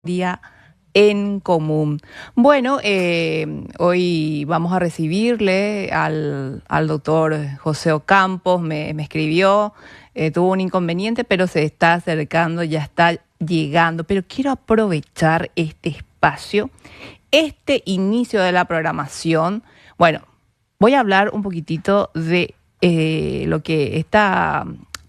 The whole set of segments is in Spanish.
día en común. Bueno, hoy vamos a recibirle al doctor José Ocampos. Me escribió, tuvo un inconveniente, pero se está acercando, ya está llegando. Pero quiero aprovechar este espacio, este inicio de la programación. Bueno, voy a hablar un poquitito de lo que esta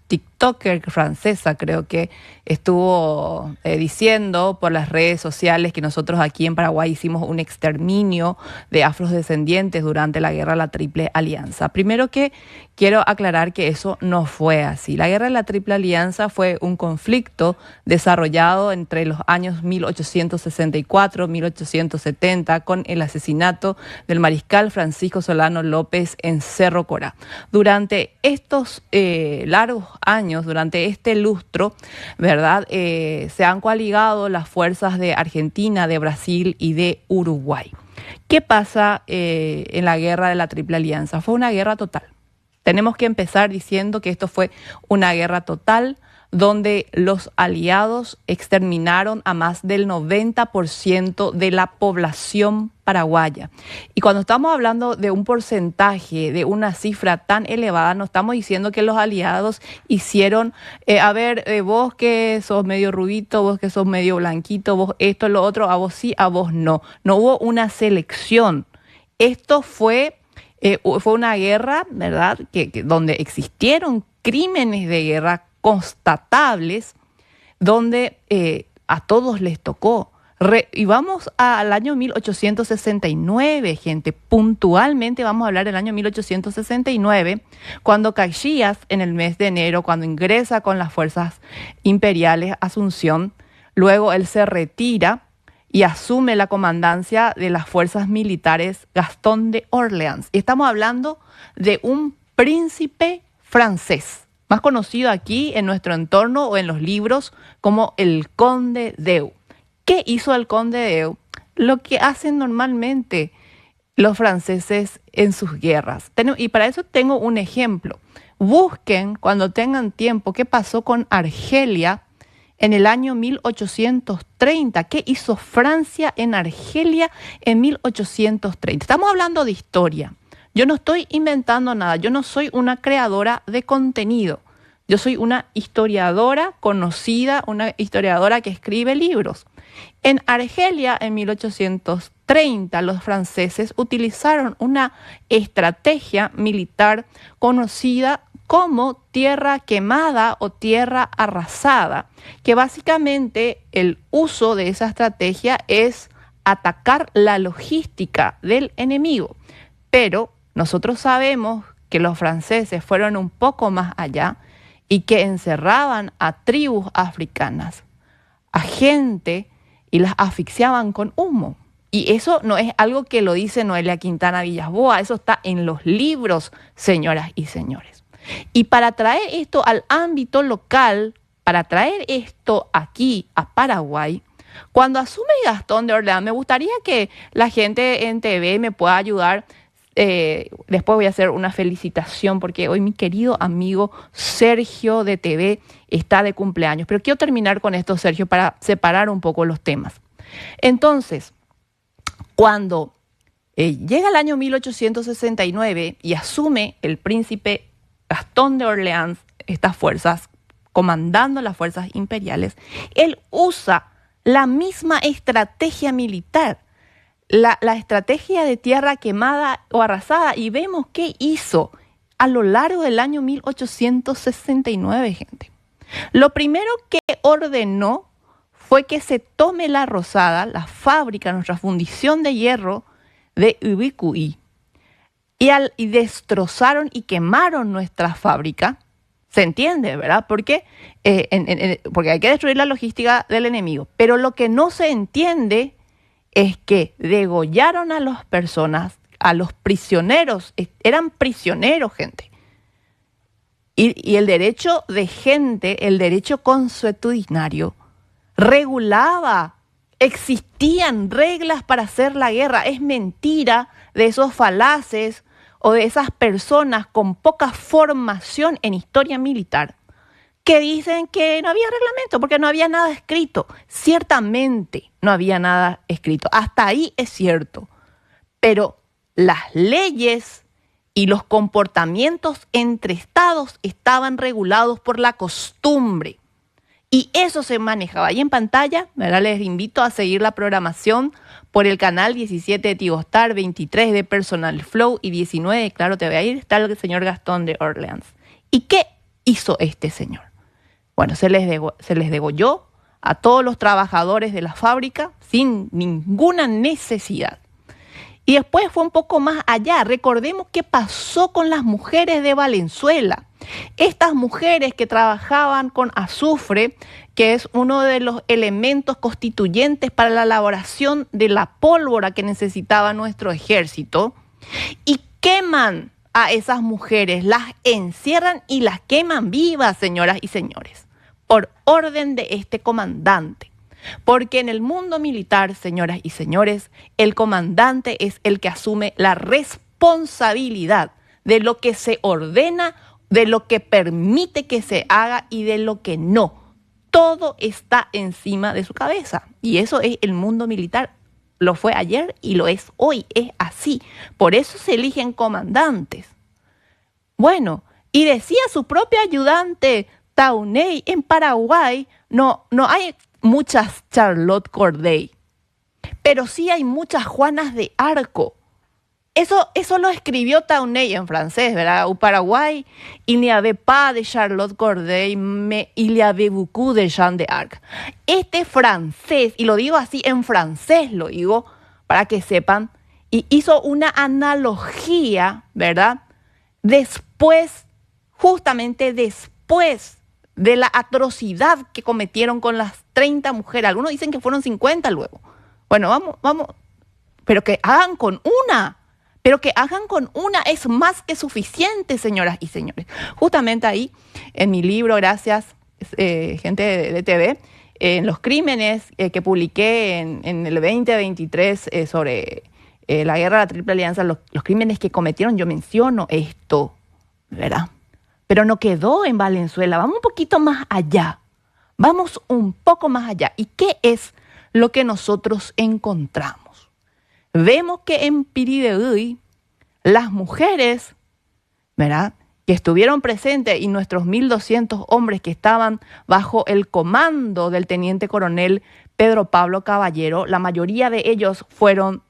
TikToker francesa creo que estuvo diciendo por las redes sociales que nosotros aquí en Paraguay hicimos un exterminio de afrodescendientes durante la guerra de la Triple Alianza. Primero que quiero aclarar que eso no fue así. La guerra de la Triple Alianza fue un conflicto desarrollado entre los años 1864 1870 con el asesinato del mariscal Francisco Solano López en Cerro Corá. Durante estos largos años, durante este lustro, ¿verdad? Se han coaligado las fuerzas de Argentina, de Brasil y de Uruguay. ¿Qué pasa en la guerra de la Triple Alianza? Fue una guerra total. Tenemos que empezar diciendo que esto fue una guerra total donde los aliados exterminaron a más del 90% de la población paraguaya. Y cuando estamos hablando de un porcentaje, de una cifra tan elevada, no estamos diciendo que los aliados hicieron, vos que sos medio rubito, vos que sos medio blanquito, vos esto, lo otro, a vos sí, a vos no. No hubo una selección. Esto fue una guerra, ¿verdad?, donde existieron crímenes de guerra constatables, donde a todos les tocó. Y vamos al año 1869, gente. Puntualmente vamos a hablar del año 1869, cuando Caxias, en el mes de enero, cuando ingresa con las fuerzas imperiales a Asunción, luego él se retira y asume la comandancia de las fuerzas militares Gastón de Orleans. Y estamos hablando de un príncipe francés, más conocido aquí en nuestro entorno o en los libros como el Conde d'Eu. ¿Qué hizo el Conde d'Eu? Lo que hacen normalmente los franceses en sus guerras. Y para eso tengo un ejemplo. Busquen cuando tengan tiempo qué pasó con Argelia en el año 1830. ¿Qué hizo Francia en Argelia en 1830? Estamos hablando de historia. Yo no estoy inventando nada. Yo no soy una creadora de contenido. Yo soy una historiadora conocida, una historiadora que escribe libros. En Argelia, en 1830, los franceses utilizaron una estrategia militar conocida como tierra quemada o tierra arrasada, que básicamente el uso de esa estrategia es atacar la logística del enemigo. Pero nosotros sabemos que los franceses fueron un poco más allá y que encerraban a tribus africanas, a gente, y las asfixiaban con humo. Y eso no es algo que lo dice Noelia Quintana Villasboa, eso está en los libros, señoras y señores. Y para traer esto al ámbito local, para traer esto aquí a Paraguay, cuando asume Gastón de Orleans, me gustaría que la gente en TV me pueda ayudar. Después voy a hacer una felicitación porque hoy mi querido amigo Sergio de TV está de cumpleaños. Pero quiero terminar con esto, Sergio, para separar un poco los temas. Entonces, cuando llega el año 1869 y asume el príncipe Gastón de Orleans estas fuerzas, comandando las fuerzas imperiales, él usa la misma estrategia militar, la estrategia de tierra quemada o arrasada, y vemos qué hizo a lo largo del año 1869, gente. Lo primero que ordenó fue que se tome la Rosada, la fábrica, nuestra fundición de hierro de Ubicuí, y destrozaron y quemaron nuestra fábrica. Se entiende, ¿verdad? Porque hay que destruir la logística del enemigo. Pero lo que no se entiende es que degollaron a las personas, a los prisioneros. Eran prisioneros, gente. Y el derecho de gente, el derecho consuetudinario, regulaba, existían reglas para hacer la guerra. Es mentira de esos falaces o de esas personas con poca formación en historia militar que dicen que no había reglamento porque no había nada escrito. Ciertamente no había nada escrito. Hasta ahí es cierto. Pero las leyes y los comportamientos entre estados estaban regulados por la costumbre. Y eso se manejaba. Ahí en pantalla, ¿verdad? Les invito a seguir la programación por el canal 17 de Tigostar, 23 de Personal Flow y 19 de Claro TV. Ahí está el señor Gastón de Orleans. ¿Y qué hizo este señor? Bueno, se les degolló a todos los trabajadores de la fábrica sin ninguna necesidad. Y después fue un poco más allá. Recordemos qué pasó con las mujeres de Valenzuela. Estas mujeres que trabajaban con azufre, que es uno de los elementos constituyentes para la elaboración de la pólvora que necesitaba nuestro ejército, y queman a esas mujeres, las encierran y las queman vivas, señoras y señores, por orden de este comandante. Porque en el mundo militar, señoras y señores, el comandante es el que asume la responsabilidad de lo que se ordena, de lo que permite que se haga y de lo que no. Todo está encima de su cabeza. Y eso es el mundo militar. Lo fue ayer y lo es hoy. Es así. Por eso se eligen comandantes. Bueno, y decía su propio ayudante Taunay en Paraguay, no hay muchas Charlotte Corday, pero sí hay muchas Juanas de Arco. Eso lo escribió Taunay en francés, ¿verdad? Au Paraguay, il n'y avait pas de Charlotte Corday, mais il y avait beaucoup de Jeanne d'Arc. Este francés, y lo digo así en francés, lo digo para que sepan, y hizo una analogía, ¿verdad? Justamente después de la atrocidad que cometieron con las 30 mujeres. Algunos dicen que fueron 50 luego. Bueno, vamos, pero que hagan con una. Pero que hagan con una es más que suficiente, señoras y señores. Justamente ahí, en mi libro, gracias, gente de TV, en los crímenes que publiqué en el 2023 sobre la guerra de la Triple Alianza, los crímenes que cometieron, yo menciono esto, ¿verdad? Pero no quedó en Valenzuela. Vamos un poquito más allá. Vamos un poco más allá. ¿Y qué es lo que nosotros encontramos? Vemos que en Pirideuy, las mujeres, ¿verdad?, que estuvieron presentes y nuestros 1.200 hombres que estaban bajo el comando del teniente coronel Pedro Pablo Caballero, la mayoría de ellos fueron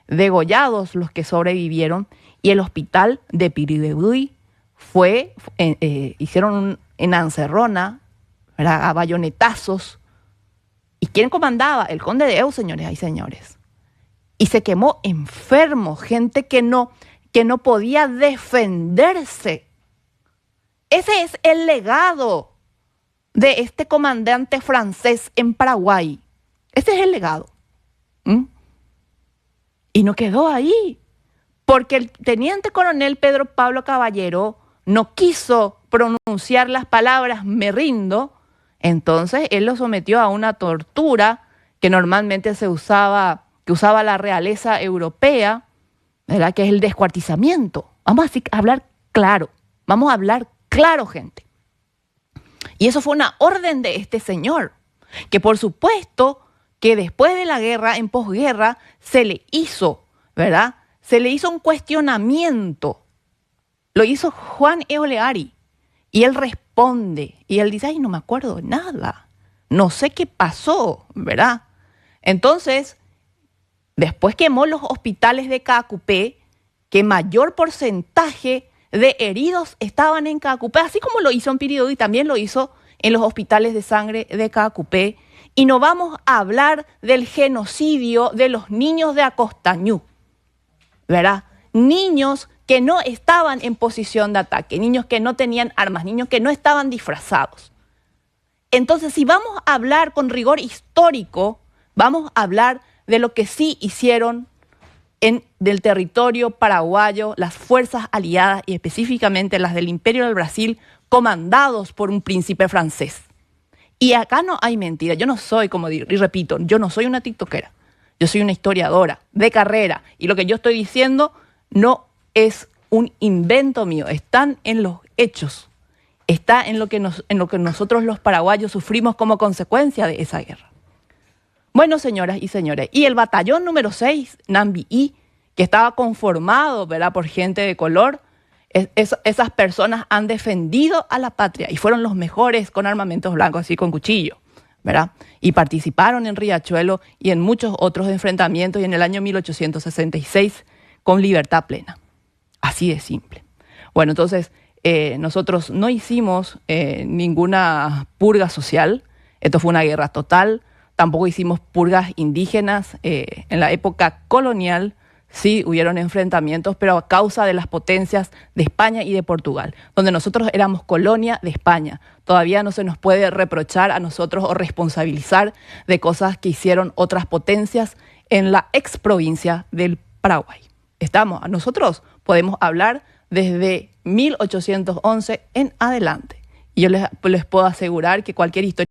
degollados, los que sobrevivieron, y el hospital de Pirideuy hicieron en Ancerrona, ¿verdad?, a bayonetazos. ¿Y quién comandaba? El conde de Eu, señores y señores. Y se quemó enfermo, gente que no podía defenderse. Ese es el legado de este comandante francés en Paraguay. Ese es el legado. Y no quedó ahí, porque el teniente coronel Pedro Pablo Caballero no quiso pronunciar las palabras "me rindo", entonces él lo sometió a una tortura que normalmente que usaba la realeza europea, ¿verdad?, que es el descuartizamiento. Vamos a hablar claro, gente. Y eso fue una orden de este señor, que por supuesto que después de la guerra, en posguerra, se le hizo, ¿verdad?, se le hizo un cuestionamiento. Lo hizo Juan Eoleari. Y él responde. Y él dice, ay, no me acuerdo de nada. No sé qué pasó, ¿verdad? Entonces, después quemó los hospitales de Caacupé, que mayor porcentaje de heridos estaban en Caacupé, así como lo hizo en Pirideuy, también lo hizo en los hospitales de sangre de Caacupé. Y no vamos a hablar del genocidio de los niños de Acostañú, ¿verdad? Niños que no estaban en posición de ataque, niños que no tenían armas, niños que no estaban disfrazados. Entonces, si vamos a hablar con rigor histórico, vamos a hablar de lo que sí hicieron del territorio paraguayo las fuerzas aliadas y específicamente las del Imperio del Brasil, comandados por un príncipe francés. Y acá no hay mentira. Yo no soy, y repito, yo no soy una tiktokera. Yo soy una historiadora de carrera. Y lo que yo estoy diciendo no es un invento mío. Están en los hechos. está en lo que nosotros los paraguayos sufrimos como consecuencia de esa guerra. Bueno, señoras y señores, y el batallón número 6, Nambií, que estaba conformado, ¿verdad?, por gente de color, esas personas han defendido a la patria y fueron los mejores con armamentos blancos, así con cuchillo, ¿verdad? Y participaron en Riachuelo y en muchos otros enfrentamientos y en el año 1866 con libertad plena. Así de simple. Bueno, entonces nosotros no hicimos ninguna purga social. Esto fue una guerra total. Tampoco hicimos purgas indígenas. En la época colonial sí hubieron enfrentamientos, pero a causa de las potencias de España y de Portugal, donde nosotros éramos colonia de España. Todavía no se nos puede reprochar a nosotros o responsabilizar de cosas que hicieron otras potencias en la ex provincia del Paraguay. Nosotros podemos hablar desde 1811 en adelante. Y yo les puedo asegurar que cualquier historia